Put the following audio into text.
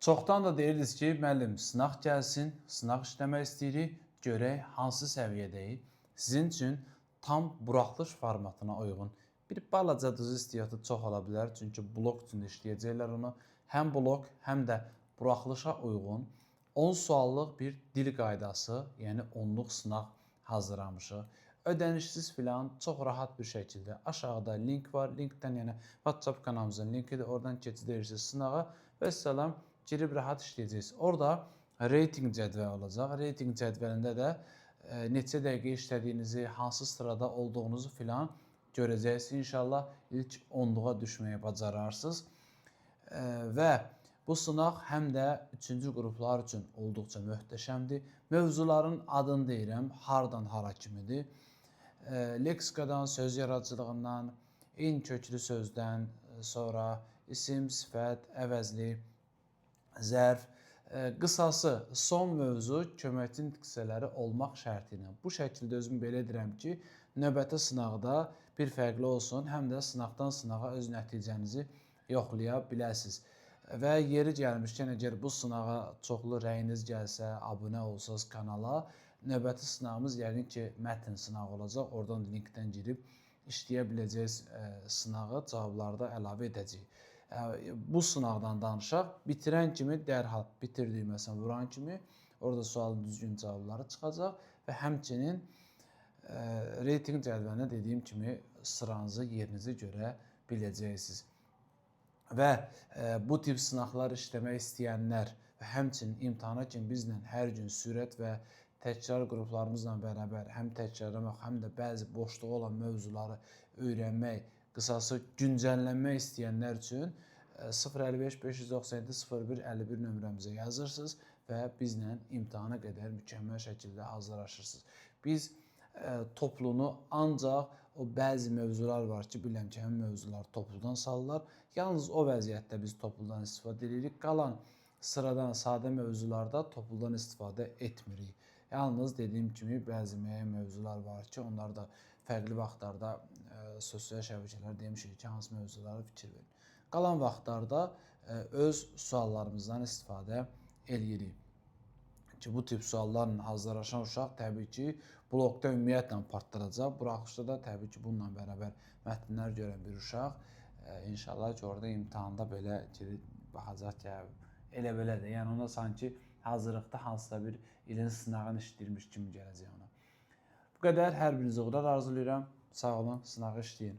Çoxdan da deyirdiniz ki, müəllim, sınaq gəlsin, sınaq işləmək istəyirik, görək hansı səviyyədəyik. Sizin üçün tam buraxılış formatına uyğun bir balaca düz istəyatı çox ola bilər. Çünki blok üçün işləyəcəklər onu. Həm blok, həm də buraxılışa uyğun 10 suallıq bir dil qaydası, yəni 10-luq sınaq hazırlamışıq. Ödənişsiz filan, çox rahat bir şəkildə aşağıda link var. Linkdən yəni WhatsApp kanalımızın linkidir. Oradan keçirsiniz sınağa və salam girib rahat işləyəcəksiniz. Orada reytinq cədvəli olacaq. Reytinq cədvəlində də neçə dəqiqə işlədiyinizi, hansı sırada olduğunuzu filan görəcəksiniz. İnşallah ilk 10-luğa düşməyi bacararsınız. Və bu sınaq həm də 3-cü qruplar üçün olduqca möhtəşəmdir. Mövzuların adını deyirəm, hardan hara kimidir. Leksikadan, söz yaradıcılığından, eyni köklü sözdən, sonra isim, sifət, əvəzli, zərf, qısası son mövzu köməkçi diksiyələri olmaq şərti ilə. Bu şəkildə özüm belə edirəm ki, növbəti sınaqda bir fərqli olsun, həm də sınaqdan sınağa öz nəticənizi yoxlaya biləsiniz. Və yeri gəlmişkən, əgər bu sınağa çoxlu rəyiniz gəlsə, abunə olsanız kanala, növbəti sınağımız yəqin ki, mətn sınağı olacaq. Oradan linkdən girib işləyə biləcəyiz sınağı, cavabları da əlavə edəcəyik. Bu sınaqdan danışaq. Bitirən kimi dərhal bitirdik, məsələn, vuran kimi orada sualın düzgün cavabları çıxacaq və həmçinin reytinq cədvəlinə dediyim kimi sıranızı, yerinizi görə biləcəksiniz. Və bu tip sınaqlar işləmək istəyənlər və həmçinin imtahana kimi bizlə hər gün sürət və təkrar qruplarımızla bərabər həm təkrarlamaq, həm də bəzi boşluğu olan mövzuları öyrənmək, qısası güncəllənmək istəyənlər üçün 055 597 01 51 nömrəmizə yazırsınız və bizlə imtahana qədər mükəmməl şəkildə hazırlaşırsınız. Biz toplunu ancaq o bəzi mövzular var ki, biləm ki, həmin mövzular topludan salırlar. Yalnız o vəziyyətdə biz topludan istifadə edirik. Qalan sıradan sadə mövzularda topludan istifadə etmirik. Yalnız dediyim kimi bəzi müəyyən mövzular var ki, onlar da fərqli vaxtlarda sosial şəbəkələr demişik ki, hansı mövzulara fikir verin. Qalan vaxtlarda öz suallarımızdan istifadə edirik. Ki, bu tip suallarla hazırlaşan uşaq təbii ki, blokda ümumiyyətlə partlayacaq. Buraxılışda da təbii ki, bununla bərabər mətnlər görən bir uşaq inşallah ki, orada imtahanda belə baxacaq ki, elə belə də. Yəni ona sanki hazırlıqda hansısa bir ilin sınağını işləyirmiş kimi gələcək ona. Bu qədər. Hər birinizə uğurlar arzulayıram. Sağ olun, sınağı işləyin.